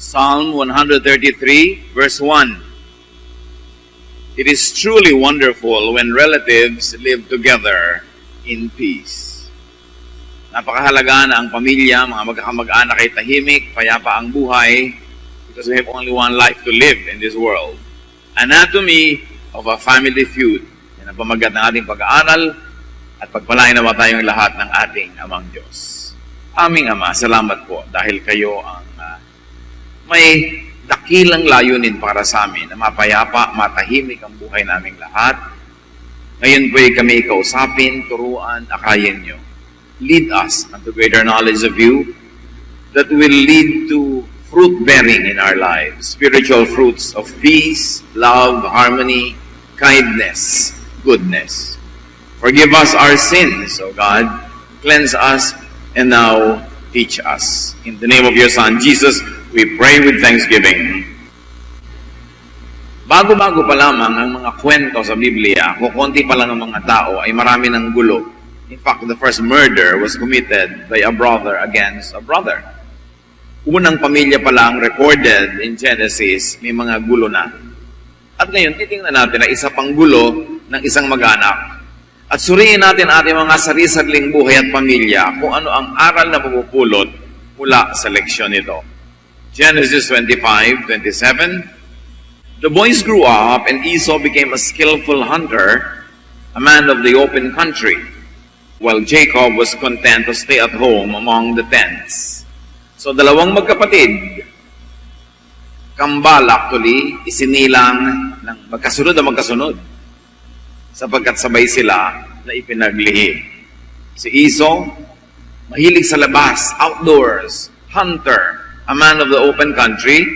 Psalm 133, verse 1. It is truly wonderful when relatives live together in peace. Napakahalaga na ang pamilya, mga magkakamag-anak ay tahimik, payapa ang buhay, because we have only one life to live in this world. Anatomy of a Family Feud. Yan ang pamagat ng ating pag-aaral at pagpalain naman tayong lahat ng ating Amang Diyos. Aming Ama, salamat po dahil kayo ang may dakilang layunin para sa amin na mapayapa, matahimik ang buhay naming lahat. Ngayon po kami kausapin, turuan, akayin nyo. Lead us unto greater knowledge of you that will lead to fruit-bearing in our lives. Spiritual fruits of peace, love, harmony, kindness, goodness. Forgive us our sins, O God. Cleanse us and now teach us. In the name of your Son, Jesus, we pray with thanksgiving. Bago-bago pa lamang ang mga kwento sa Biblia, kukunti pa lang ang mga tao, ay marami ng gulo. In fact, the first murder was committed by a brother against a brother. Unang pamilya pa lang recorded in Genesis, may mga gulo na. At ngayon, titingnan natin na isa pang gulo ng isang mag-anak. At suriin natin ating mga sarili-sariling buhay at pamilya kung ano ang aral na mapupulot mula sa leksyon nito. Genesis 25:27. The boys grew up and Esau became a skillful hunter, a man of the open country, while Jacob was content to stay at home among the tents. So dalawang magkapatid, kambal actually, isinilang ng magkasunod na magkasunod sapagkat sabay sila na ipinaglihi. Si Esau, mahilig sa labas, outdoors, hunter, a man of the open country,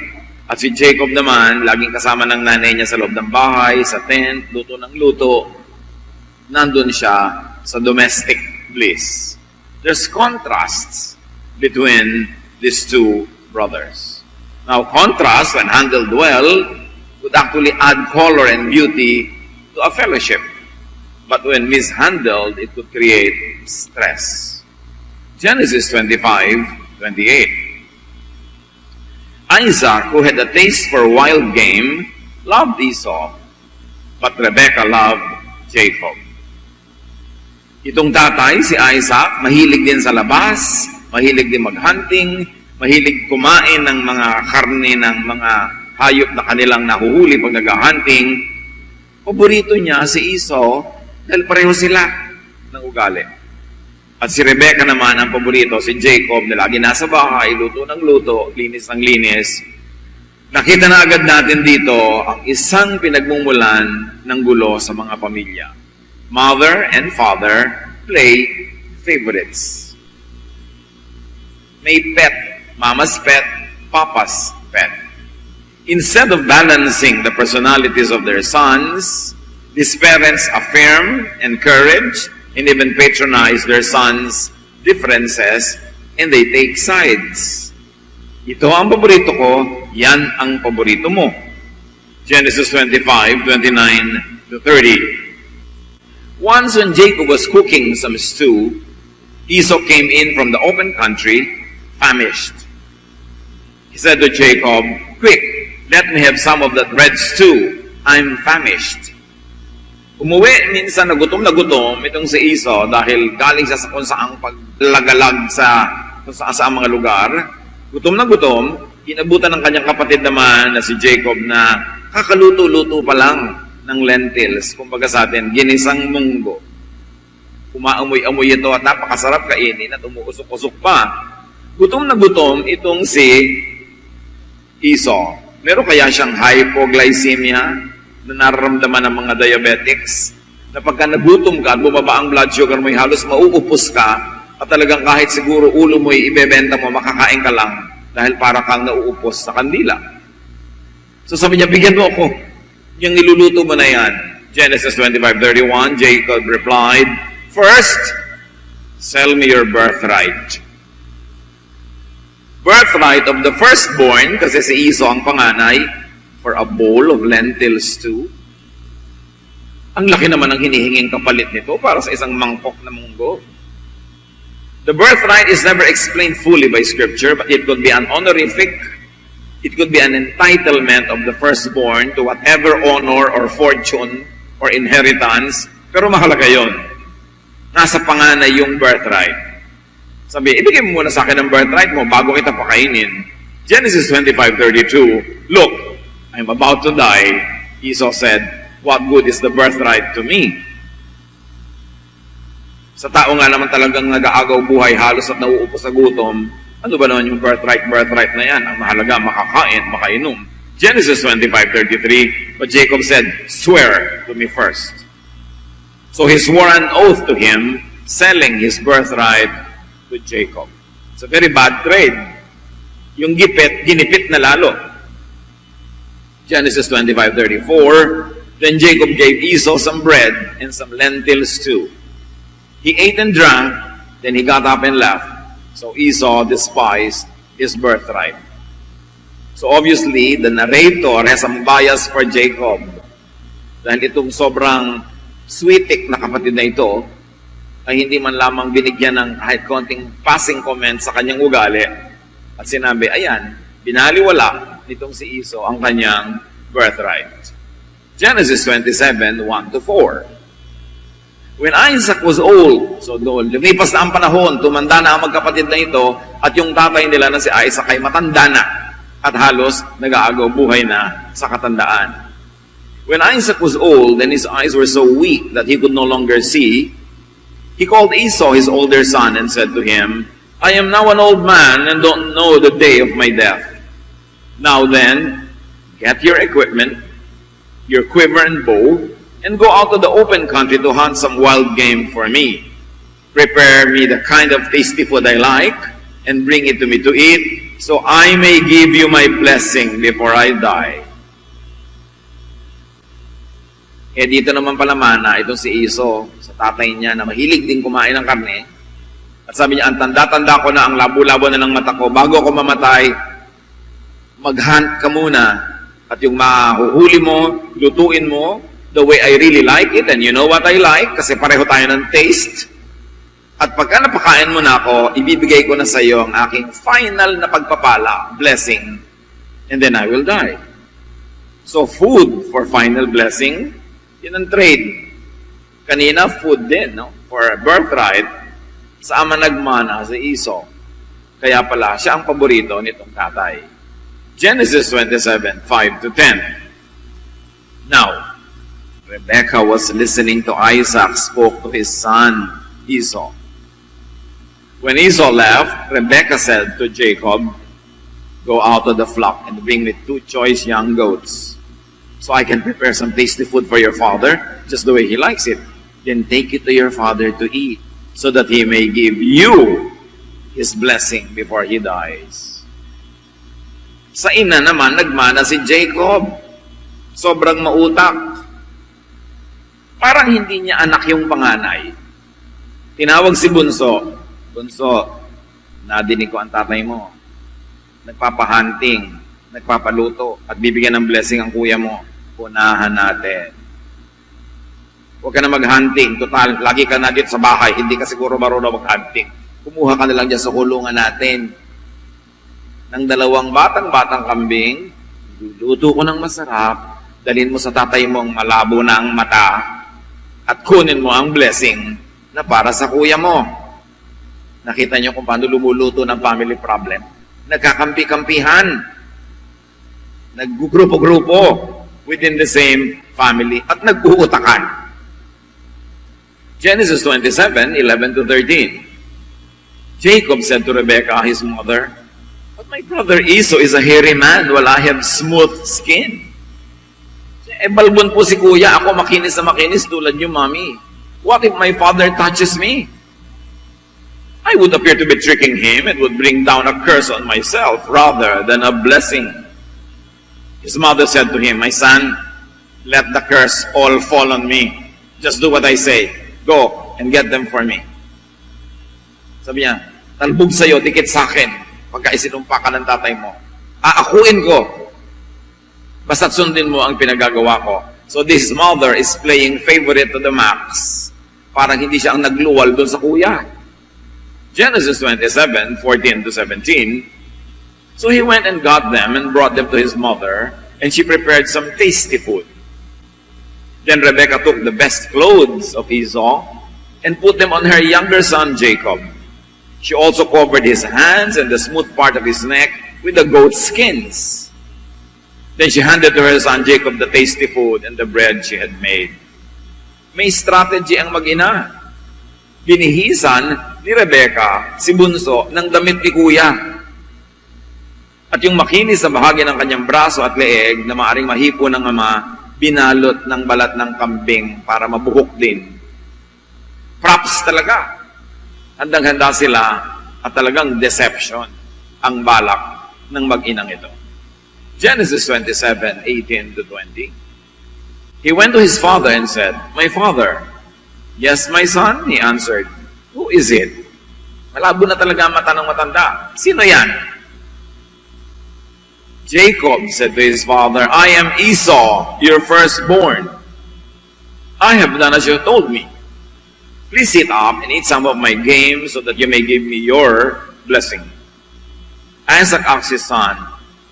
at si Jacob naman, laging kasama ng nanay niya sa loob ng bahay, sa tent, luto ng luto. Nandun siya sa domestic bliss. There's contrasts between these two brothers. Now, contrast, when handled well, would actually add color and beauty to a fellowship. But when mishandled, it could create stress. Genesis 25:28. Isaac, who had a taste for wild game, loved Esau, but Rebekah loved Jacob. Itong tatay, si Isaac, mahilig din sa labas, mahilig din mag-hunting, mahilig kumain ng mga karne ng mga hayop na kanilang nahuhuli pag nag-hunting. Paborito niya si Esau dahil pareho sila ng ugali. At si Rebekah naman, ang paborito, si Jacob, na lagi nasa bahay, luto ng luto, linis ng linis. Nakita na agad natin dito ang isang pinagmumulan ng gulo sa mga pamilya. Mother and father play favorites. May pet, mama's pet, papa's pet. Instead of balancing the personalities of their sons, these parents affirm, encourage, and even patronize their sons' differences, and they take sides. Ito ang paborito ko, yan ang paborito mo. Genesis 25:29-30. Once when Jacob was cooking some stew, Esau came in from the open country, famished. He said to Jacob, "Quick, let me have some of that red stew. I'm famished." Umuwi minsan na gutom itong si Esau dahil galing siya sa kung saang paglagalag sa kung saan mga lugar. Gutom na gutom, inabutan ng kanyang kapatid naman na si Jacob na kakaluto-luto pa lang ng lentils. Kumbaga sa atin, ginisang munggo. Umaamoy-amoy ito at napakasarap kainin at umuusok-usok pa. Gutom na gutom itong si Esau. Meron kaya siyang hypoglycemia na nararamdaman ng mga diabetics, na pagka nagutom ka at bumaba ang blood sugar mo, halos mauupos ka, at talagang kahit siguro ulo mo ibebenta mo, makakain ka lang, dahil para kang nauupos sa kandila. So sabi niya, bigyan mo ako. Yung niluluto mo na yan. Genesis 25:31, Jacob replied, "First, sell me your birthright." Birthright of the firstborn, kasi si Esau ang panganay, for a bowl of lentil stew. Ang laki naman ng hinihinging kapalit nito para sa isang mangkok na munggo. The birthright is never explained fully by Scripture, but it could be an honorific It could be an entitlement of the firstborn to whatever honor or fortune or inheritance. Pero mahalaga yun. Nasa panganay yung birthright. Sabi, ibigay mo muna sa akin ang birthright mo bago kita pakainin. Genesis 25:32, look, I'm about to die. Esau said, what good is the birthright to me? Sa tao nga naman talagang nag-aagaw buhay halos at nauupo sa gutom, ano ba naman yung birthright na yan? Ang mahalaga, makakain, makainom. Genesis 25:33, but Jacob said, swear to me first. So he swore an oath to him, selling his birthright to Jacob. It's a very bad trade. Yung ginipit na lalo. Genesis 25:34, then Jacob gave Esau some bread and some lentils too. He ate and drank, then he got up and left. So Esau despised his birthright. So obviously, the narrator has some bias for Jacob. Dahil itong sobrang sweetik na kapatid na ito, ay hindi man lamang binigyan ng kahit konting passing comment sa kanyang ugali. At sinabi, ayan, binaliwala nitong si Esau ang kanyang birthright. Genesis 27:1-4. When Isaac was old, so lumipas na ang panahon, tumanda na ang magkapatid na ito, at yung tatay nila na si Isaac ay matanda na, at halos nag-aagaw buhay na sa katandaan. When Isaac was old and his eyes were so weak that he could no longer see, he called Esau his older son and said to him, I am now an old man and don't know the day of my death. Now then, get your equipment, your quiver and bow, and go out to the open country to hunt some wild game for me. Prepare me the kind of tasty food I like, and bring it to me to eat, so I may give you my blessing before I die. Eh dito naman pala mana, itong si Esau, sa tatay niya na mahilig din kumain ng karne. At sabi niya, ang tanda-tanda ko na, ang labo-labo na ng mata ko, bago ako mamatay, mag-hunt ka muna. At yung mahuhuli mo, lutuin mo, the way I really like it, and you know what I like, kasi pareho tayo ng taste. At pagka napakain mo na ako, ibibigay ko na sa iyo ang aking final na pagpapala, blessing, and then I will die. So food for final blessing, yun ang trade. Kanina, food din, no? For a birthright, sa ama nagmana, sa Esau. Kaya pala, siya ang paborito nitong tatay. Genesis 27:5-10. Now, Rebekah was listening to Isaac spoke to his son Esau. When Esau left, Rebekah said to Jacob, go out of the flock and bring me 2 choice young goats, so I can prepare some tasty food for your father, just the way he likes it. Then take it to your father to eat, so that he may give you his blessing before he dies. Sa ina naman, nagmana si Jacob. Sobrang mautak. Parang hindi niya anak yung panganay. Tinawag si Bunso. Bunso, nadinig ko ang tatay mo. Nagpapahunting, nagpapaluto, at bibigyan ng blessing ang kuya mo. Punahan natin. Huwag ka na mag-hunting. Total, lagi ka na dito sa bahay. Hindi ka siguro marunong mag-hunting. Kumuha ka na lang dyan sa kulungan natin. Ng 2 batang kambing, luluto ko ng masarap, dalhin mo sa tatay mong malabo na ang mata, at kunin mo ang blessing na para sa kuya mo. Nakita niyo kung paano lumuluto ng family problem? Nagkakampi-kampihan. Naggrupo-grupo within the same family at nag-uutakan. Genesis 27:11-13. Jacob said to Rebekah, his mother, but my brother Esau is a hairy man while I have smooth skin. Balbon po si kuya, ako makinis na makinis tulad niyo, mami. What if my father touches me? I would appear to be tricking him and would bring down a curse on myself rather than a blessing. His mother said to him, my son, let the curse all fall on me. Just do what I say. Go and get them for me. Sabi niya, talbog sa'yo, dikit sa akin, pagka isinumpa ka ng tatay mo. Aakuin ko. Basta't sundin mo ang pinagagawa ko. So this mother is playing favorite to the max. Parang hindi siya ang nagluwal doon sa kuya. Genesis 27:14-17. So he went and got them and brought them to his mother, and she prepared some tasty food. Then Rebekah took the best clothes of Esau and put them on her younger son Jacob. She also covered his hands and the smooth part of his neck with the goat skins. Then she handed to her son Jacob the tasty food and the bread she had made. May strategy ang mag-ina. Binihisan ni Rebekah si bunso ng damit ni kuya. At yung makinis sa bahagi ng kanyang braso at leeg na maaring mahipo ng ama, binalot ng balat ng kambing para mabuhok din. Props talaga. Handang-handa sila at talagang deception ang balak ng mag-inang ito. Genesis 27:18-20. He went to his father and said, "My father." "Yes, my son," he answered. "Who is it?" Malabo na talaga ang mata ng matanda. "Sino yan?" Jacob said to his father, "I am Esau, your firstborn. I have done as you told me. Please sit up and eat some of my game so that you may give me your blessing." Isaac asked his son,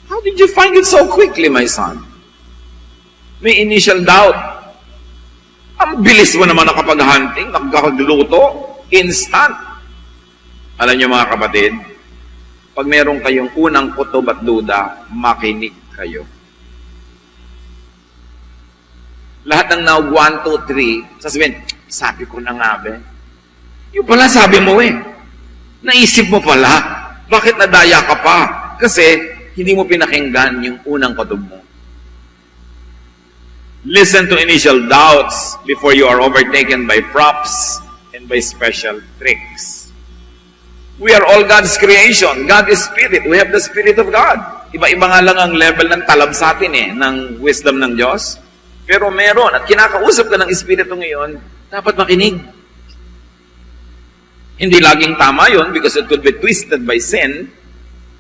"How did you find it so quickly, my son?" May initial doubt. Ang bilis mo naman nakapag-hunting, nakakagluto, instant. Alam niyo mga kapatid, pag meron kayong unang kutob at duda, makinig kayo. Lahat ng now 1, 2, 3, sasabihin, sabi ko na nga be. Yung pala sabi mo eh. Naisip mo pala. Bakit nadaya ka pa? Kasi hindi mo pinakinggan yung unang kutob mo. Listen to initial doubts before you are overtaken by props and by special tricks. We are all God's creation. God is Spirit. We have the Spirit of God. Iba-iba nga lang ang level ng talab sa atin ng wisdom ng Diyos. Pero meron. At kinakausap ka ng Espiritu ngayon, dapat makinig. Hindi laging tama yun because it could be twisted by sin.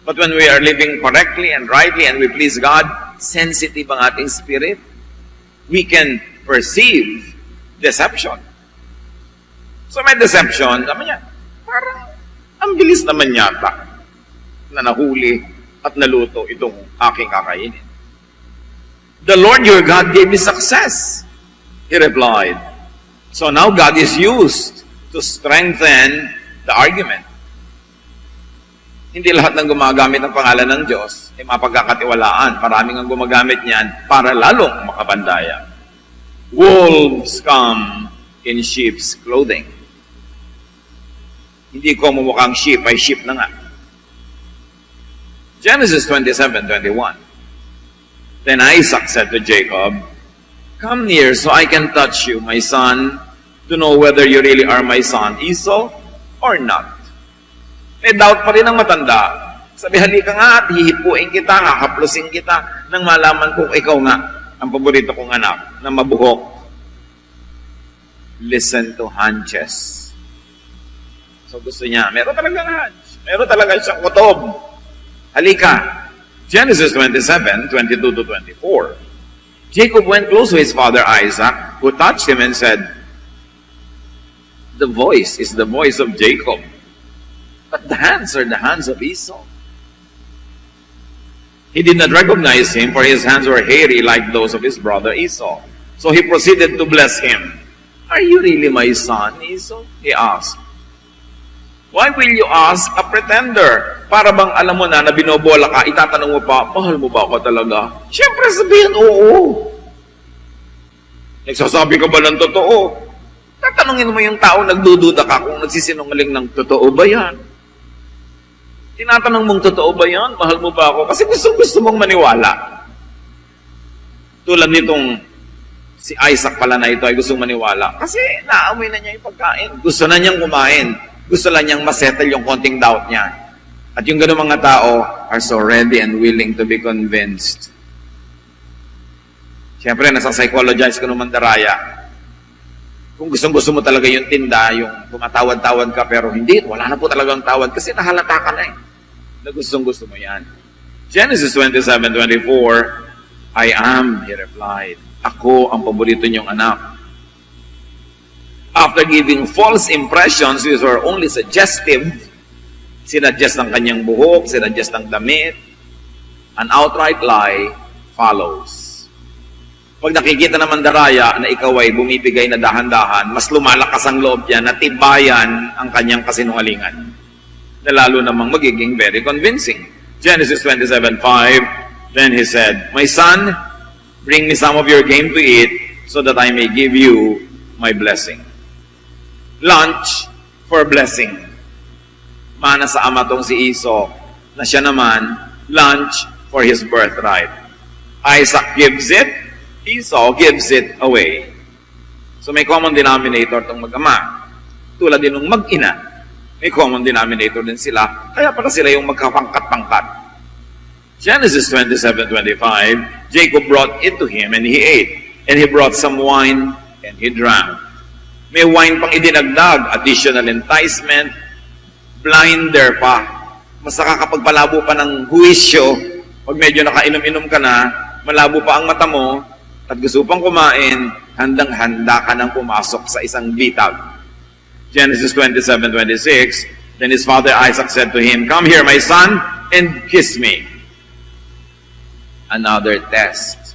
But when we are living correctly and rightly and we please God, sensitive ang ating spirit. We can perceive deception. So may deception, naman yan, parang ang bilis naman yata na nahuli at naluto itong aking kakainin. "The Lord your God gave me success," he replied. So now God is used to strengthen the argument. Hindi lahat ng gumagamit ng pangalan ng Diyos ay mapagkakatiwalaan. Maraming ang gumagamit niyan para lalong makapandaya. Wolves come in sheep's clothing. Hindi ko mumukhang sheep ay sheep na nga. Genesis 27:21. Then Isaac said to Jacob, "Come near so I can touch you, my son, to know whether you really are my son Esau or not." May doubt pa rin ang matanda. Sabi, halika nga at hihipuin kita, hakaplusin kita nang malaman kung ikaw nga ang paborito kong anak na mabuhok. Listen to hunches. So gusto niya, meron talagang hunch. Meron talaga siyang kutob. Halika. Genesis 27:22-24. Jacob went close to his father Isaac, who touched him and said, "The voice is the voice of Jacob, but the hands are the hands of Esau." He did not recognize him, for his hands were hairy like those of his brother Esau. So he proceeded to bless him. "Are you really my son, Esau?" he asked. "Why will you ask a pretender? Para bang alam mo na binobola ka, itatanong mo pa, mahal mo ba ako talaga?" Siyempre sabihin, oo. Nagsasabi ka ba ng totoo? Tatanungin mo yung tao, nagdududa ka kung nagsisinungaling ng totoo ba yan? Tinatanong mong totoo ba yan? Mahal mo ba ako? Kasi gusto mong maniwala. Tulad nitong si Isaac pala na ito ay gustong maniwala. Kasi naamoy na niya yung pagkain. Gusto na niyang kumain. Gusto lang niyang masettle yung konting doubt niya. At yung gano'ng mga tao are so ready and willing to be convinced. Siyempre, nasa-psychologize ko naman daraya. Kung gusto mo talaga yung tinda, yung tumatawad-tawad ka, pero hindi, wala na po talagang tawad kasi nahalata ka na na gusto mo yan. Genesis 27:24, "I am," he replied. "Ako ang paborito niyong anak." After giving false impressions which were only suggestive, sinadjust ang kanyang buhok, sinadjust ang damit, An outright lie follows. Pag nakikita naman daraya na ikaw ay bumibigay na dahan-dahan, mas lumalakas ang loob niya na tibayan ang kanyang kasinungalingan. Na lalo namang magiging very convincing. Genesis 27:5, then he said, "My son, bring me some of your game to eat so that I may give you my blessing." Lunch for blessing. Mana sa ama tong si Esau na siya naman, lunch for his birthright. Isaac gives it, Esau gives it away. So may common denominator tong mag-ama. Tulad din ng mag-ina, may common denominator din sila. Kaya pala sila yung magkapangkat-pangkat. Genesis 27:25, Jacob brought it to him and he ate. And he brought some wine and he drank. May wine pang idinagdag, additional enticement, blinder pa. Mas nakakapagpalabo pa ng huwisyo. Pag medyo nakainom-inom ka na, malabo pa ang mata mo, at gusto pang kumain, handang-handa ka nang pumasok sa isang bitag. Genesis 27:26, then his father Isaac said to him, "Come here, my son, and kiss me." Another test.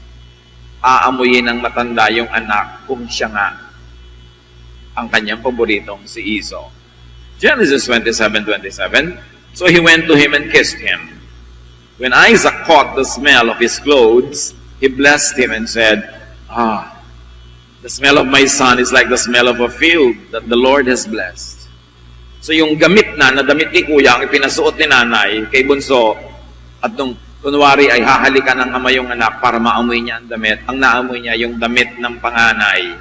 Aamuyin ng matanda yung anak kung siya nga ang kanyang paboritong si Esau. Genesis 27:27, so he went to him and kissed him. When Isaac caught the smell of his clothes, he blessed him and said, the smell of my son is like the smell of a field that the Lord has blessed. So yung gamit na damit ni kuya, ang ipinasuot ni nanay kay bunso, at nung kunwari ay hahalikan ng ama yung anak para maamoy niya ang damit, ang naamoy niya yung damit ng panganay.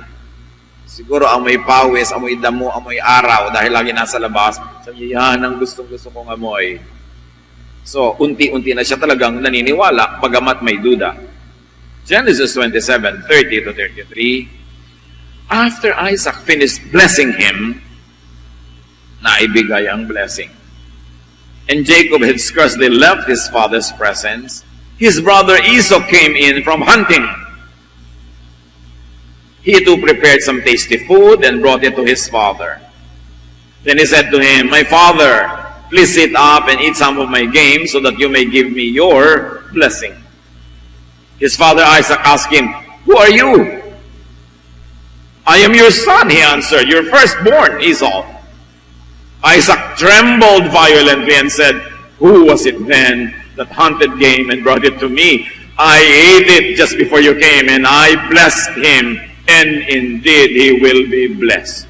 Siguro amoy pawis, amoy damo, amoy araw dahil lagi nasa labas. Sabi, yan ang gustong-gusto kong amoy. So, unti-unti na siya talagang naniniwala, bagamat may duda. Genesis 27:30-33, after Isaac finished blessing him, naibigay ang blessing. And Jacob had scarcely left his father's presence. His brother Esau came in from hunting. He too prepared some tasty food and brought it to his father. Then he said to him, "My father, please sit up and eat some of my game so that you may give me your blessing." His father Isaac asked him, "Who are you?" "I am your son," he answered, "your firstborn, Esau." Isaac trembled violently and said, "Who was it then that hunted game and brought it to me? I ate it just before you came, and I blessed him. And indeed, he will be blessed."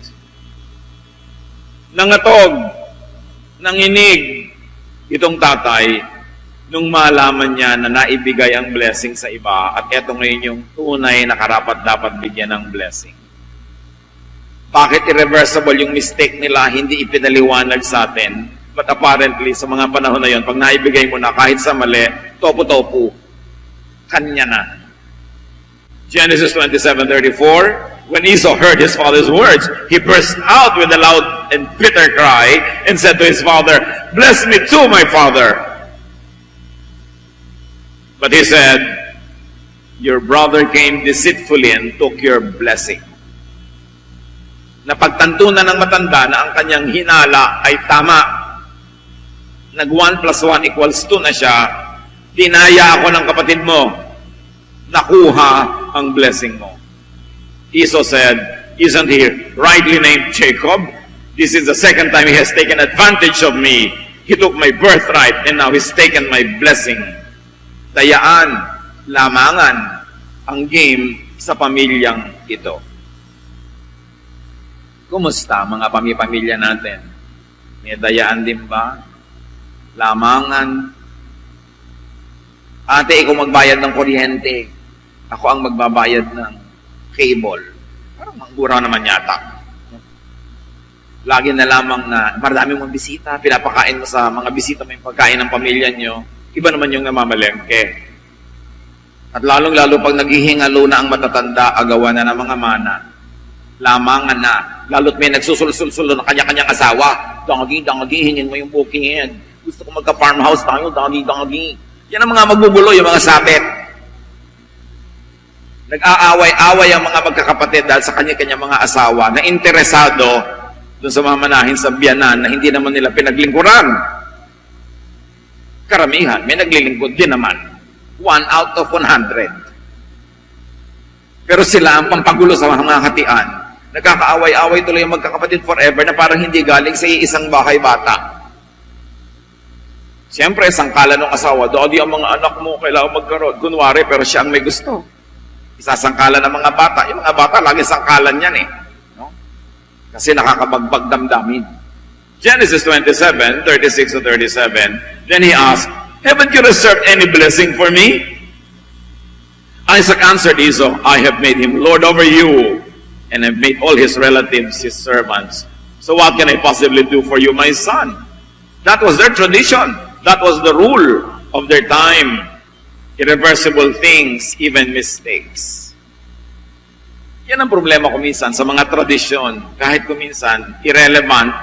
Nangatog, nanginig itong tatay nung malaman niya na naibigay ang blessing sa iba at eto ngayon yung tunay na karapat-dapat bigyan ng blessing. Bakit irreversible yung mistake nila, hindi ipinaliwanag sa atin? But apparently, sa mga panahon na yun, pag naibigay mo na kahit sa mali, topo-topo, kanya na. Genesis 27:34, when Esau heard his father's words, he burst out with a loud and bitter cry and said to his father, "Bless me too, my father." But he said, "Your brother came deceitfully and took your blessing." Napagtantunan ng matanda na ang kanyang hinala ay tama. Nag 1 + 1 = 2 na siya. Dinaya ako ng kapatid mo. Nakuha ang blessing mo. Esau said, "Isn't he rightly named Jacob? This is the second time he has taken advantage of me. He took my birthright and now he's taken my blessing." Dayaan, lamangan ang game sa pamilyang ito. Kumusta mga pamilya natin? May dayaan din ba? Lamangan. Ate, ikaw magbayad ng kuryente. Ako ang magbabayad ng cable. Parang manggura naman yata. Lagi na lamang na marami mong bisita, pinapakain mo sa mga bisita mo yung pagkain ng pamilya nyo, iba naman yung namamalengke. At lalong-lalo pag naghihingalo na ang matatanda, agawan na ng mga mana. Lamangan na. Lalo't may nagsusul-sul-sul ng kanya-kanyang asawa. Dagi, hingin mo yung bukid. Gusto ko magka-farmhouse tayo, dagi. Yan ang mga magugulo, yung mga sakit. Nag-aaway-away ang mga magkakapatid dahil sa kanya-kanya mga asawa na interesado doon sa mamanahin sa biyanan na hindi naman nila pinaglingkuran. Karamihan, may naglilingkod din naman. 1 out of 100. Pero sila ang pampagulo sa mga hatian. Nagkakaaway-away tuloy ang magkakapatid forever na parang hindi galing sa isang bahay bata. Siyempre, sangkalan ng asawa, Daddy, ang mga anak mo kailangan magkaroon. Kunwari, pero siya ang may gusto. Isasangkalan ng mga bata. Yung mga bata, lagi sangkalan yan eh. No? Kasi nakakabagbag damdamin. Genesis 27, 36 to 37, then he asked, haven't you reserved any blessing for me? Isaac answered Esau, I have made him Lord over you, and have made all his relatives his servants. So what can I possibly do for you, my son? That was their tradition. That was the rule of their time. Irreversible things, even mistakes. Yan ang problema kuminsan sa mga tradisyon. Kahit kuminsan, irrelevant,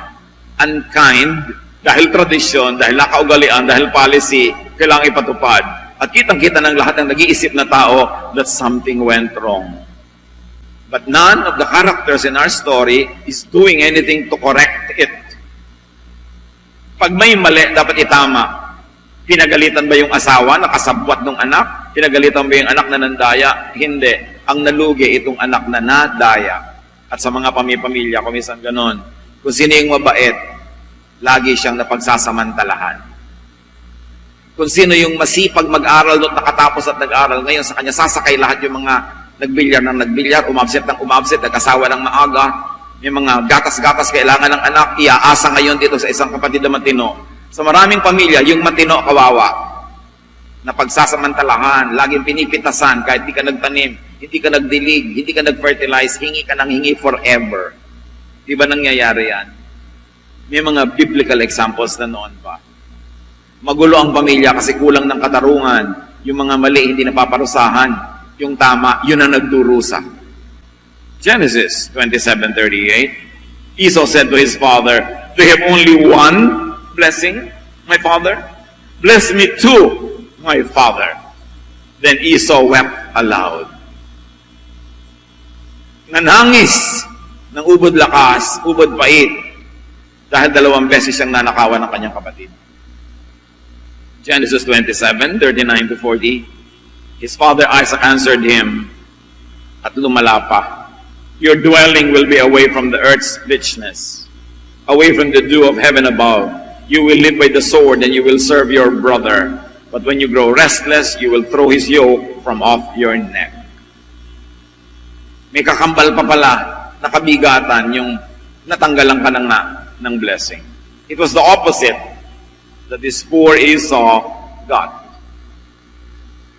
unkind, dahil tradisyon, dahil nakaugalian, dahil policy, kailangang ipatupad. At kitang-kita ng lahat ng nag-iisip na tao that something went wrong. But none of the characters in our story is doing anything to correct it. Pag may mali, dapat itama. Pinagalitan ba yung asawa, nakasabwat ng anak? Pinagalitan ba yung anak na nandaya? Hindi. Ang nalugi itong anak na nadaya. At sa mga pamilya, kumisan ganon. Kung sino yung mabait, lagi siyang napagsasamantalahan. Kung sino yung masipag mag-aral doon, nakatapos at nag-aral, ngayon sa kanya sasakay lahat yung mga nagbilyar ng nagbilyar, umabsent ng umabsent, nag-asawa ng maaga, may mga gatas-gatas kailangan ng anak, iaasa ngayon dito sa isang kapatid na matino. Sa maraming pamilya, yung matino kawawa, na pagsasamantalahan, laging pinipitasan, kahit hindi ka nagtanim, hindi ka nagdilig, hindi ka nag-fertilize, hingi ka ng hingi forever. Di ba nangyayari yan? May mga biblical examples na noon pa. Magulo ang pamilya kasi kulang ng katarungan. Yung mga mali, hindi napaparusahan. Yung tama, yun ang nagdurusa. Genesis 27:38. Esau said to his father, do you have only one blessing, my father? Bless me too, my father. Then Esau wept aloud. Nanangis ng ubod lakas, ubod pait, dahil 2 beses siyang nanakawan ng kanyang kapatid. Genesis 27:39 to 40. His father Isaac answered him, at lumala pa, your dwelling will be away from the earth's richness, away from the dew of heaven above. You will live by the sword, and you will serve your brother. But when you grow restless, you will throw his yoke from off your neck. May kakambal pa pala, nakabigatan, yung natanggalan ka ng blessing. It was the opposite that this poor Esau got.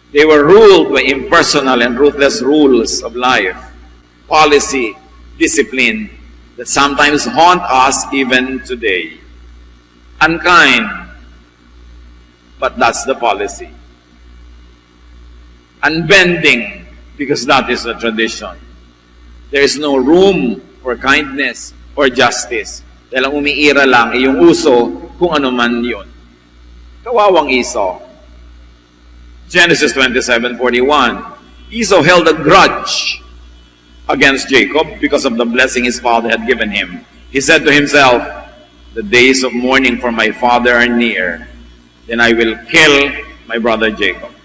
They were ruled by impersonal and ruthless rules of life, policy, discipline, that sometimes haunt us even today. Unkind, but that's the policy. Unbending, because that is the tradition. There is no room for kindness or justice. Dahil ang umiira lang ay yung uso kung ano man yun. Kawawang Esau. Genesis 27:41. Esau held a grudge against Jacob because of the blessing his father had given him. He said to himself, the days of mourning for my father are near. Then I will kill my brother Jacob.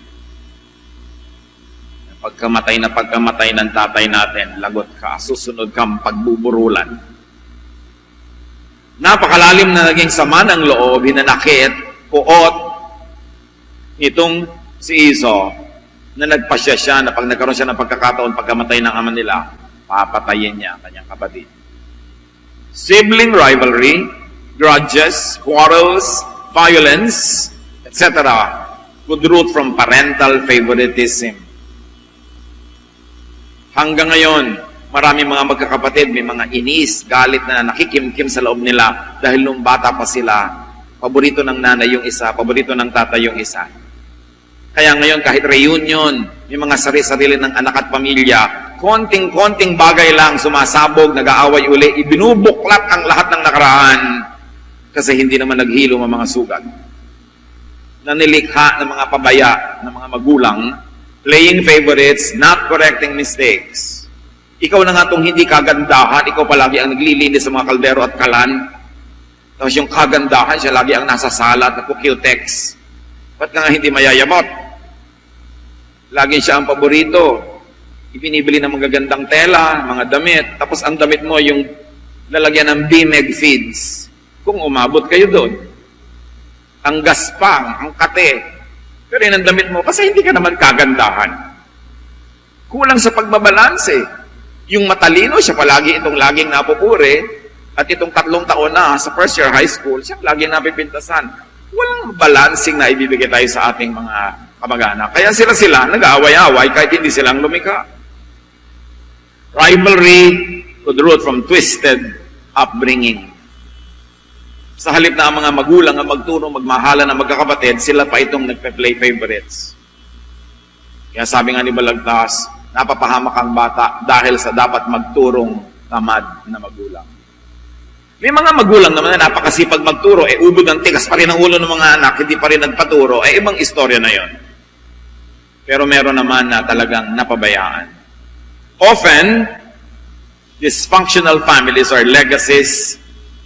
Pagkamatay ng tatay natin, lagot ka, susunod kang pagbuburulan. Napakalalim na naging sama ng loob, hinanakit, puot, nitong si Esau, na nagpasya siya na pag nagkaroon siya ng pagkakataon, pagkamatay ng ama nila, papatayin niya ang kanyang kapatid. Sibling rivalry, grudges, quarrels, violence, etc. could root from parental favoritism. Hanggang ngayon, maraming mga magkakapatid, may mga inis, galit na nakikimkim sa loob nila dahil nung bata pa sila, paborito ng nanay yung isa, paborito ng tatay yung isa. Kaya ngayon, kahit reunion, may mga sarili-sarili ng anak at pamilya, konting-konting bagay lang, sumasabog, nag-aaway uli, ibinubuklat ang lahat ng nakaraan kasi hindi naman naghilo ang mga sugat. Nanilikha ng mga pabaya, ng mga magulang, playing favorites, not correcting mistakes. Ikaw na nga itong hindi kagandahan, ikaw palagi ang naglilinis sa mga kaldero at kalan. Tapos yung kagandahan, siya lagi ang nasa sala at nagkukill-text. Ba't ka nga hindi mayayamot? Laging siya ang paborito. Ibinibili ng magagandang tela, mga damit, tapos ang damit mo yung lalagyan ng BMEG feeds. Kung umabot kayo doon. Ang gaspang, ang kate. Pero yun ang damit mo, kasi hindi ka naman kagandahan. Kulang sa pagbabalanse. Yung matalino, siya palagi itong laging napupuri, at itong 3 taon na sa first year high school, siya laging napipintasan. Walang balancing na ibibigay tayo sa ating mga kamag-anak. Kaya sila nag-aaway-away kahit hindi silang lumika. Rivalry could root from twisted upbringing. Sa halip na ang mga magulang ang magturo, magmahalan ng magkakapatid, sila pa itong nagpe-play favorites. Kaya sabi nga ni Balagtas, napapahamak ang bata dahil sa dapat magturong tamad na magulang. May mga magulang naman na napakasipag magturo, ubod ang tigas pa rin ang ulo ng mga anak, hindi pa rin nagpaturo, ibang istorya na yon. Pero meron naman na talagang napabayaan. Often, dysfunctional families are legacies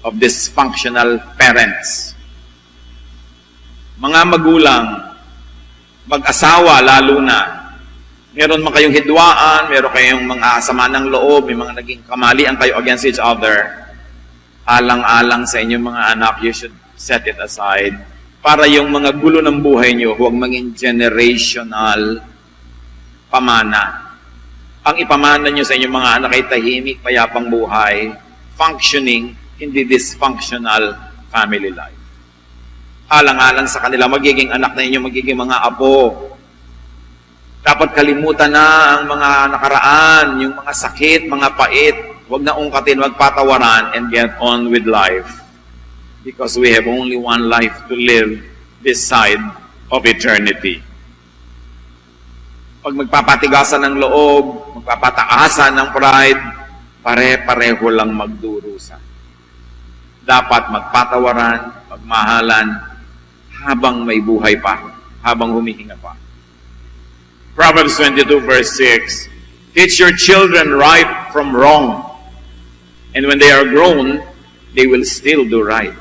of dysfunctional parents. Mga magulang, mag-asawa lalo na, meron man kayong hidwaan, meron kayong mga sama ng loob, may mga naging kamalian kayo against each other, alang-alang sa inyong mga anak, you should set it aside para yung mga gulo ng buhay nyo huwag maging generational pamana. Ang ipamana nyo sa inyong mga anak ay tahimik, payapang buhay, functioning, hindi dysfunctional family life. Alang-alang sa kanila, magiging anak na inyo, magiging mga apo. Dapat kalimutan na ang mga nakaraan, yung mga sakit, mga pait. Huwag na ungkatin, huwag patawaran, and get on with life. Because we have only one life to live this side of eternity. Pag magpapatigasan ng loob, magpapataasan ng pride, pare-pareho lang magdurusa. Dapat magpatawaran, magmahalan, habang may buhay pa, habang humihinga pa. Proverbs 22 verse 6, teach your children right from wrong, and when they are grown, they will still do right.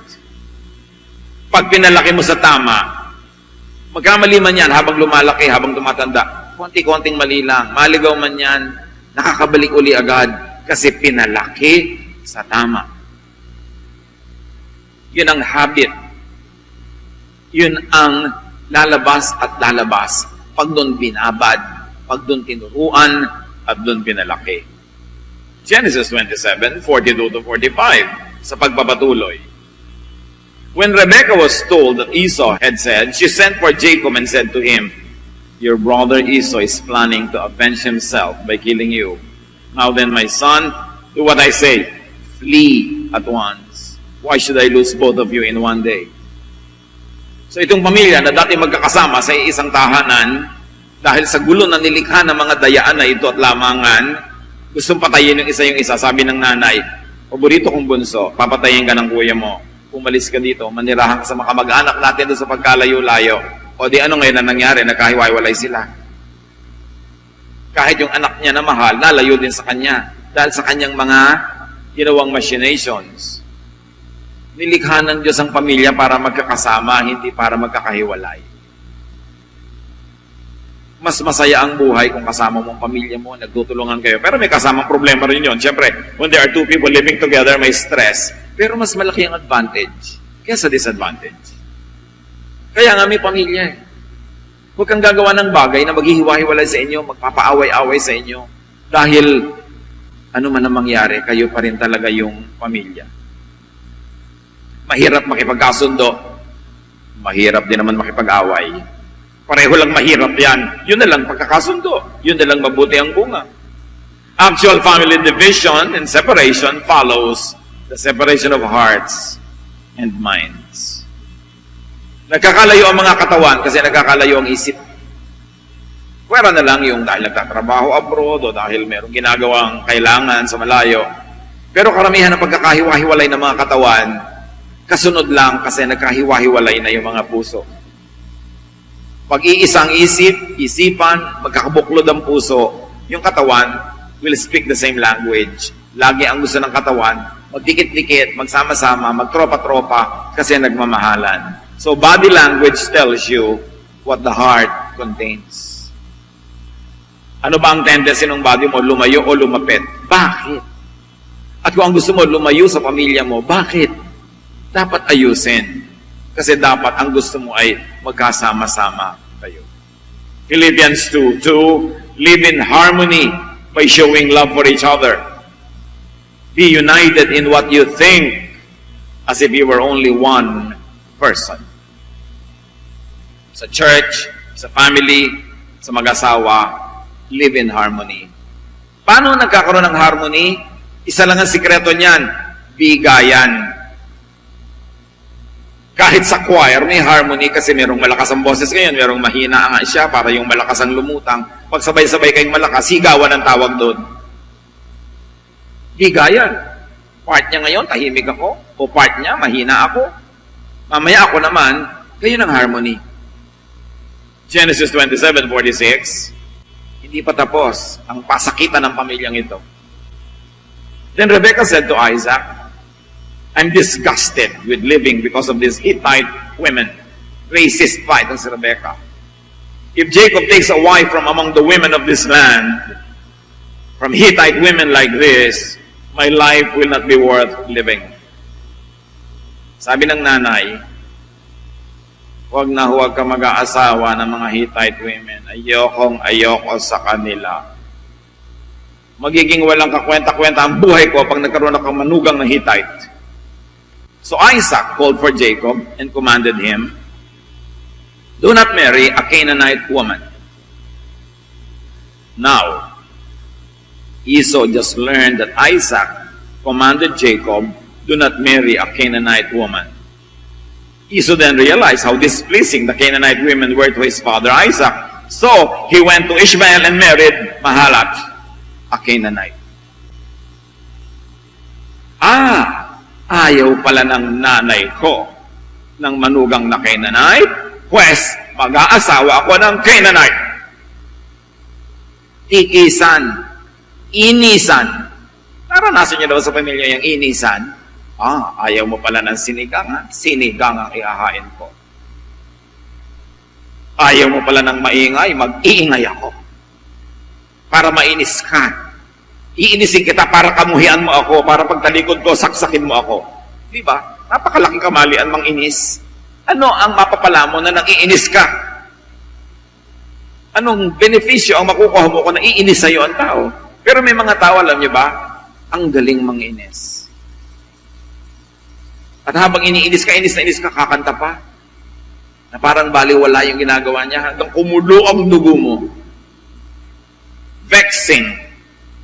Pag pinalaki mo sa tama, magkamali man yan habang lumalaki, habang tumatanda, konti-konting mali lang, maligaw man yan, nakakabalik uli agad, kasi pinalaki sa tama. Yun ang habit. Yun ang lalabas at lalabas. Pag doon binabad, pag doon tinuruan, at doon pinalaki. Genesis 27, 42 to 45, sa pagpapatuloy. When Rebekah was told that Esau had said, she sent for Jacob and said to him, your brother Esau is planning to avenge himself by killing you. Now then, my son, do what I say. Flee at once. Why should I lose both of you in one day? So itong pamilya na dati magkakasama sa isang tahanan, dahil sa gulo na nilikha ng mga dayaan na ito at lamangan, gustong patayin yung isa, sabi ng nanay, paborito kong bunso, papatayin ka ng kuya mo. Umalis ka dito, manirahan ka sa mga kamag-anak natin doon sa pagkalayo-layo. O di ano ngayon na nangyari, nagkahiwa-hiwalay sila. Kahit yung anak niya na mahal, nalayo din sa kanya. Dahil sa kanyang mga ginawang machinations. Nilikha ng Diyos ang pamilya para magkakasama, hindi para magkakahiwalay. Mas masaya ang buhay kung kasama mo ang pamilya mo, nagtutulungan kayo. Pero may kasamang problema rin yun. Siyempre, when there are two people living together, may stress. Pero mas malaki ang advantage kaysa disadvantage. Kaya nga may pamilya eh. Huwag kang gagawa ng bagay na maghihiwa-hiwalay sa inyo, magpapaaway-away sa inyo. Dahil ano man ang mangyari, kayo pa rin talaga yung pamilya. Mahirap makipagkasundo. Mahirap din naman makipag-away. Pareho lang mahirap yan. Yun na lang pagkakasundo. Yun na lang mabuti ang bunga. Actual family division and separation follows the separation of hearts and minds. Nagkakalayo ang mga katawan kasi nagkakalayo ang isip. Pwera na lang yung dahil nagtatrabaho abroad o dahil merong ginagawang kailangan sa malayo. Pero karamihan ng pagkakahiwa-hiwalay ng mga katawan, kasunod lang kasi nagkahiwa-hiwalay na yung mga puso. Pag-iisang isipan, magkakabuklod ang puso, yung katawan will speak the same language. Lagi ang gusto ng katawan, magdikit-dikit, magsama-sama, magtropa-tropa, kasi nagmamahalan. So body language tells you what the heart contains. Ano ba ang tendency ng body mo? Lumayo o lumapit? Bakit? At kung ang gusto mo, lumayo sa pamilya mo, bakit? Dapat ayusin. Kasi dapat ang gusto mo ay magkasama-sama kayo. Philippians 2:2, live in harmony by showing love for each other. Be united in what you think as if you were only one person. Sa church, sa family, sa mag-asawa, live in harmony. Paano nagkakaroon ng harmony? Isa lang ang sikreto niyan, bigayan. Kahit sa choir, may harmony kasi merong malakas ang boses ngayon, merong mahina nga siya para yung malakas ang lumutang. Pag sabay-sabay kayong malakas, sigawan ang tawag doon. Bigayan. Part niya ngayon, tahimik ako. O part niya, mahina ako. Mamaya ako naman, kayo ng harmony. Genesis 27:46, hindi pa tapos ang pasakitan ng pamilyang ito. Then Rebekah said to Isaac, I'm disgusted with living because of these Hittite women. Racist pa itong si Rebekah. If Jacob takes a wife from among the women of this land, from Hittite women like this, my life will not be worth living. Sabi ng nanay, huwag na huwag ka mag-aasawa ng mga Hittite women. Ayoko sa kanila. Magiging walang kakwenta-kwenta ang buhay ko pag nagkaroon ako ng manugang na Hittite. So Isaac called for Jacob and commanded him, do not marry a Canaanite woman. Now, Esau just learned that Isaac commanded Jacob, do not marry a Canaanite woman. Esau then realized how displeasing the Canaanite women were to his father Isaac. So, he went to Ishmael and married Mahalat, a Canaanite. Ayaw pala ng nanay ko ng manugang na Canaanite, pues mag-aasawa ako ng Canaanite. Tikisan, inisan. Naranasan niyo daw sa pamilya yung inisan? Ayaw mo pala ng sinigang, sinigang ang ihahain ko. Ayaw mo pala ng maingay, mag-iingay ako. Para mainis ka. Iinisin kita para kamuhian mo ako, para pagtalikod ko, saksakin mo ako. Di ba? Napakalaking kamalian mang inis. Ano ang mapapala mo na nang-iinis ka? Anong benepisyo ang makukuha mo kung naiinis sa'yo ang tao? Pero may mga tao, alam niyo ba, ang galing mang-inis. At habang iniinis ka, kakanta pa. Na parang baliwala yung ginagawa niya hanggang kumulo ang dugo mo. Vexing,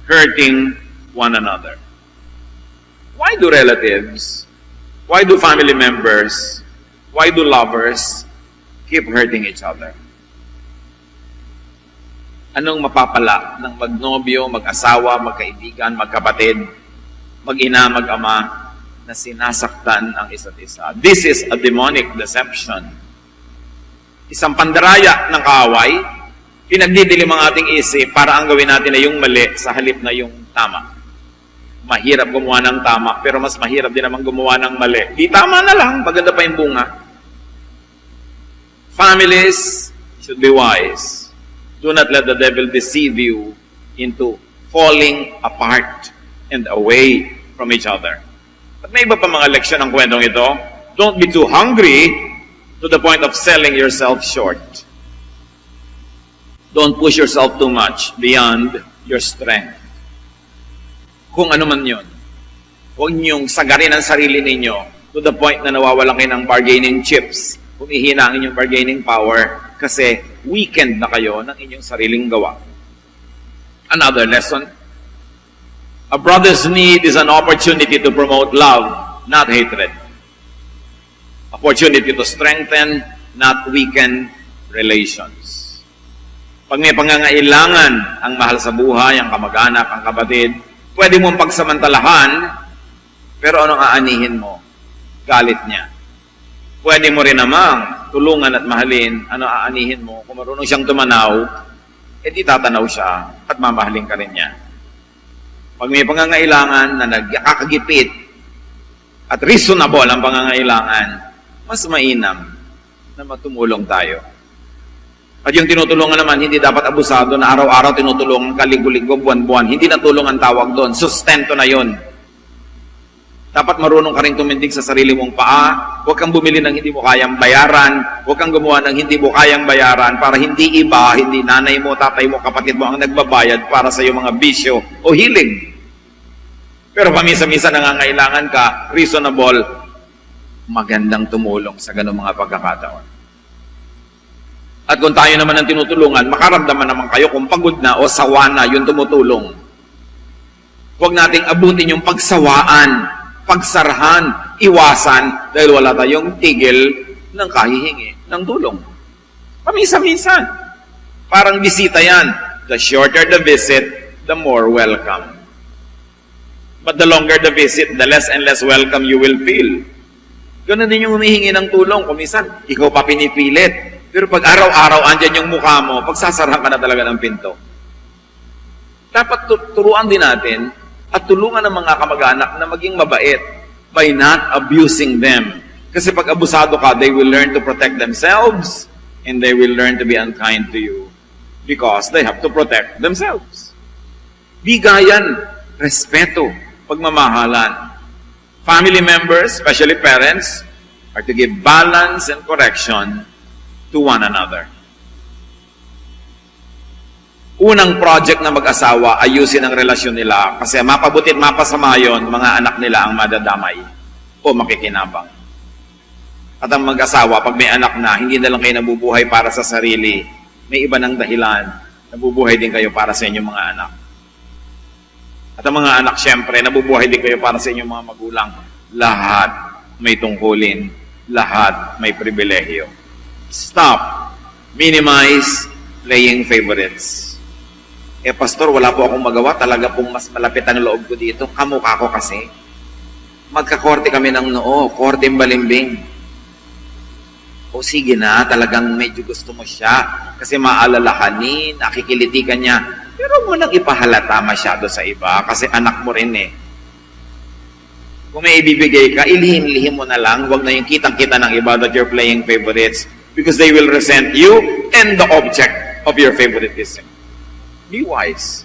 hurting one another. Why do relatives, why do family members, why do lovers keep hurting each other? Anong mapapala ng magnobyo, mag-asawa, magkaibigan, magkapatid, mag-ina, mag-ama, na sinasaktan ang isa't isa? This is a demonic deception. Isang pandaraya ng kaaway, pinagdidilim ang ating isip para ang gawin natin ay yung mali sa halip na yung tama. Mahirap gumawa ng tama, pero mas mahirap din naman gumawa ng mali. Di tama na lang, maganda pa yung bunga. Families should be wise. Do not let the devil deceive you into falling apart and away from each other. At may iba pa mga leksyon ng kwentong ito. Don't be too hungry to the point of selling yourself short. Don't push yourself too much beyond your strength. Kung ano man yun, huwag niyong sagarin ang sarili ninyo to the point na nawawalan kayo ng bargaining chips. Humihina ang inyong bargaining power kasi weakened na kayo ng inyong sariling gawa. Another lesson, a brother's need is an opportunity to promote love, not hatred. Opportunity to strengthen, not weaken relations. Pag may pangangailangan ang mahal sa buhay, ang kamag-anak, ang kapatid, pwede mong pagsamantalahan, pero anong aanihin mo? Galit niya. Pwede mo rin namang tulungan at mahalin, ano aanihin mo? Kung marunong siyang tumanaw, edi tatanaw siya at mamahalin ka rin niya. Pag may pangangailangan na nagkakagipit at reasonable ang pangangailangan, mas mainam na matumulong tayo. At yung tinutulungan naman, hindi dapat abusado na araw-araw tinutulungan ka, linggo-linggo, buwan-buwan. Hindi na tulong ang tawag doon. Sustento na yon. Dapat marunong ka rin tumindig sa sarili mong paa. Huwag kang bumili ng hindi mo kayang bayaran. Huwag kang gumawa ng hindi mo kayang bayaran para hindi iba, hindi nanay mo, tatay mo, kapatid mo ang nagbabayad para sa iyong mga bisyo o hiling. Pero paminsan-minsan nangangailangan ka, reasonable, magandang tumulong sa ganung mga pagkakataon. At kung tayo naman ang tinutulungan, makaramdaman naman kayo kung pagod na o sawa na yung tumutulong. Huwag nating abutin yung pagsawaan, pagsarahan, iwasan dahil wala tayong tigil ng kahihingi ng tulong. Paminsan-minsan. Parang bisita yan. The shorter the visit, the more welcome. But the longer the visit, the less and less welcome you will feel. Ganun din yung humihingi ng tulong. Kung minsan, ikaw pa pinipilit. Pero pag araw-araw andyan yung mukha mo, pagsasarahan ka na talaga ng pinto. Dapat turuan din natin at tulungan ng mga kamag-anak na maging mabait by not abusing them. Kasi pag abusado ka, they will learn to protect themselves and they will learn to be unkind to you because they have to protect themselves. Bigayan, respeto, pagmamahalan. Family members, especially parents, are to give balance and correction to one another. Unang project na mag-asawa, ayusin ang relasyon nila kasi mapabutit, mapasama yun, mga anak nila ang madadamay o makikinabang. At ang mag-asawa, pag may anak na, hindi na lang kayo nabubuhay para sa sarili, may iba ng dahilan, nabubuhay din kayo para sa inyong mga anak. At ang mga anak, syempre, nabubuhay din kayo para sa inyong mga magulang. Lahat may tungkulin, lahat may pribilehiyo. Stop. Minimize playing favorites. Pastor, wala po akong magawa. Talaga pong mas malapit ang loob ko dito. Kamukha ko kasi. Magkakorte kami ng noo. Korteng balimbing. O sige na, talagang medyo gusto mo siya. Kasi maalalahanin, nakikiliti ka niya. Pero mo nang ipahalata masyado sa iba. Kasi anak mo rin eh. Kung may ibibigay ka, ilihim-lihim mo na lang. Huwag na yung kitang-kita ng iba that you're playing favorites. Because they will resent you and the object of your favoritism. Be wise.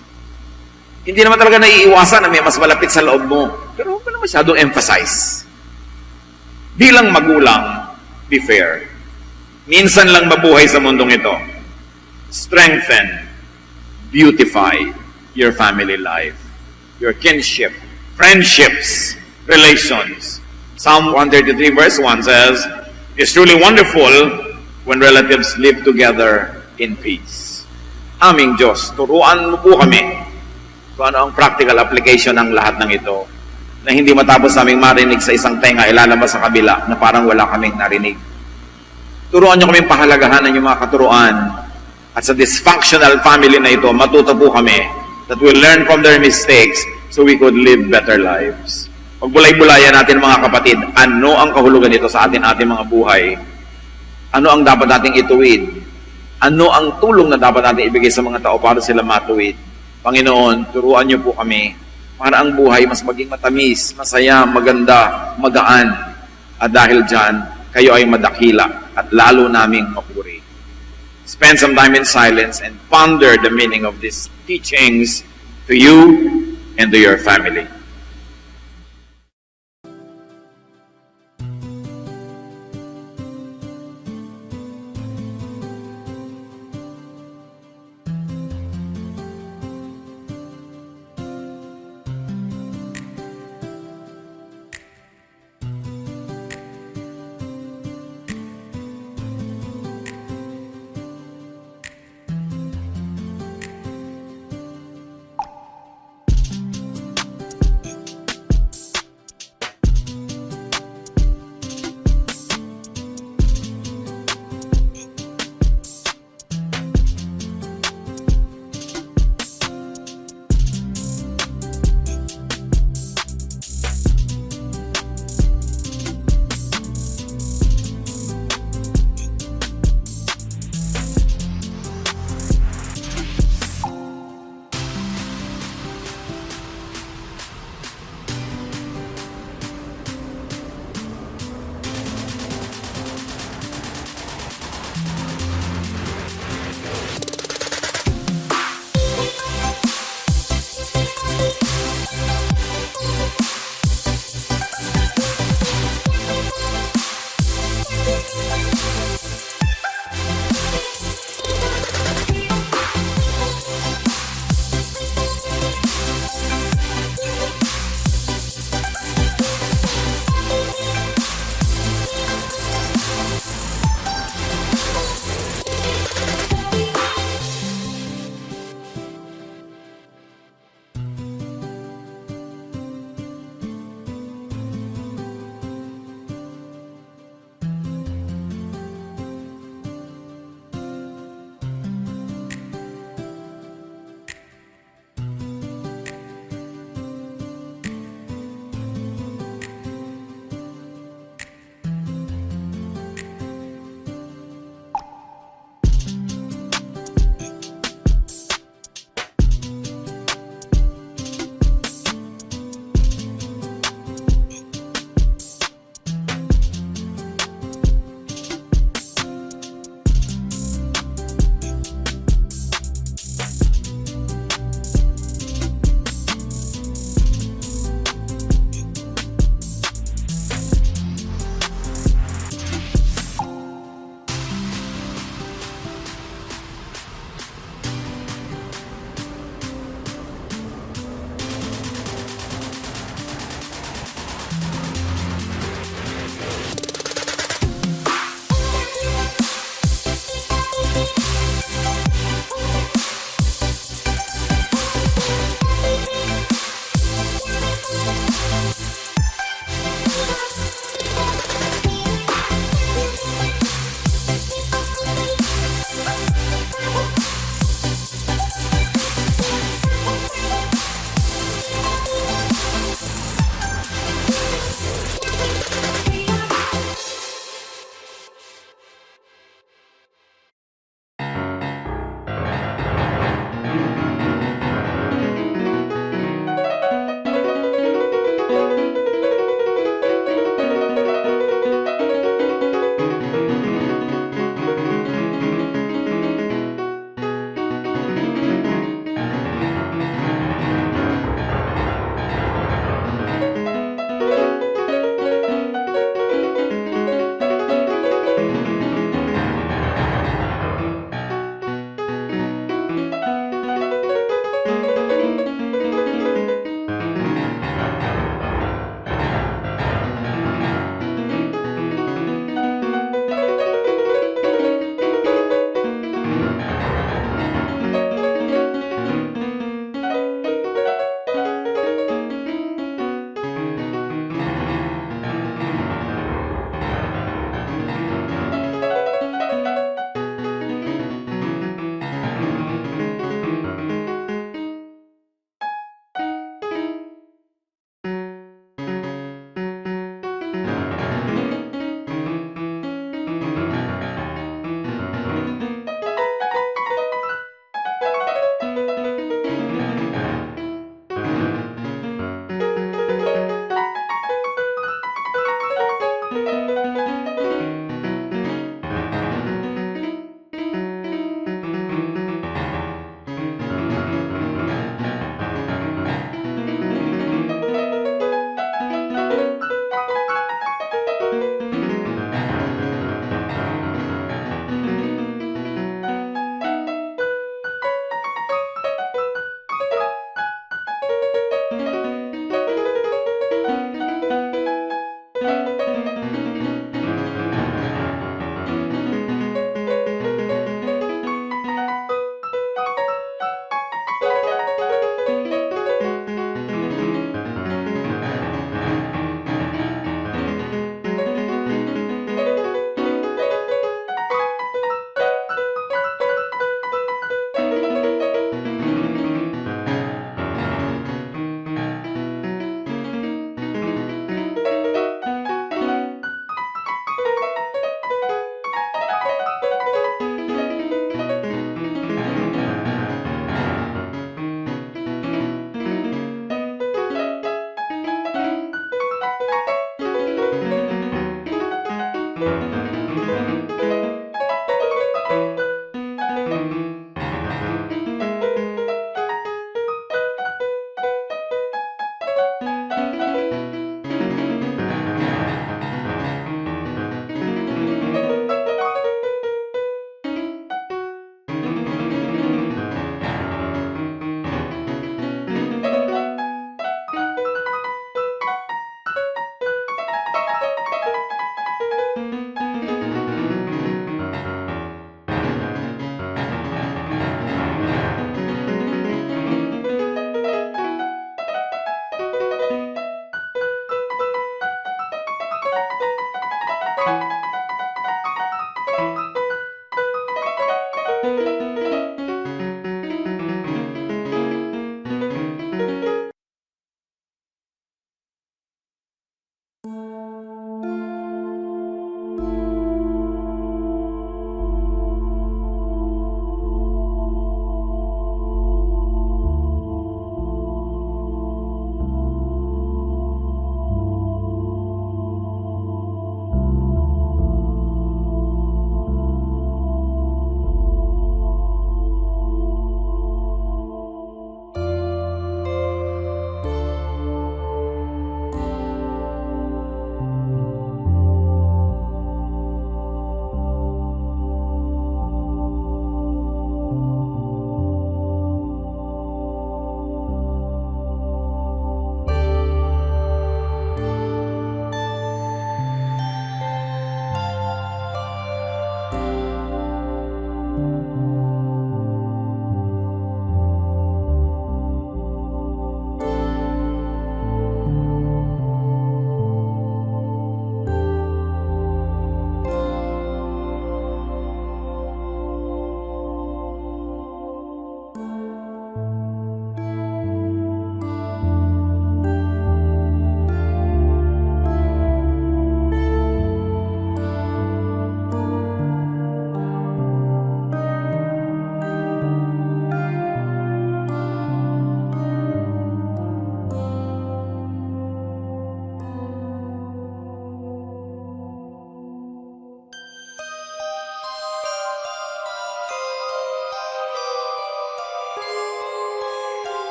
Hindi naman talaga naiiwasan na may mas malapit sa loob mo. Pero huwag mo na masyadong emphasize. Bilang magulang, be fair. Minsan lang mabuhay sa mundong ito. Strengthen, beautify your family life, your kinship, friendships, relations. Psalm 133 verse 1 says, "It's truly wonderful when relatives live together in peace." Aming Diyos, turuan mo po kami kung ano ang practical application ng lahat ng ito na hindi matapos naming marinig sa isang tenga ilalabas sa kabila na parang wala kaming narinig. Turuan niyo kaming pahalagahan ng inyong mga katuruan at sa dysfunctional family na ito, matuto po kami that we'll learn from their mistakes so we could live better lives. Pagbulay-bulayan natin mga kapatid, ano ang kahulugan nito sa ating mga buhay? Ano ang dapat nating ituwid? Ano ang tulong na dapat natin ibigay sa mga tao para sila matuwid? Panginoon, turuan niyo po kami para ang buhay mas maging matamis, masaya, maganda, magaan. At dahil dyan, kayo ay madakila at lalo naming mapuri. Spend some time in silence and ponder the meaning of these teachings to you and to your family.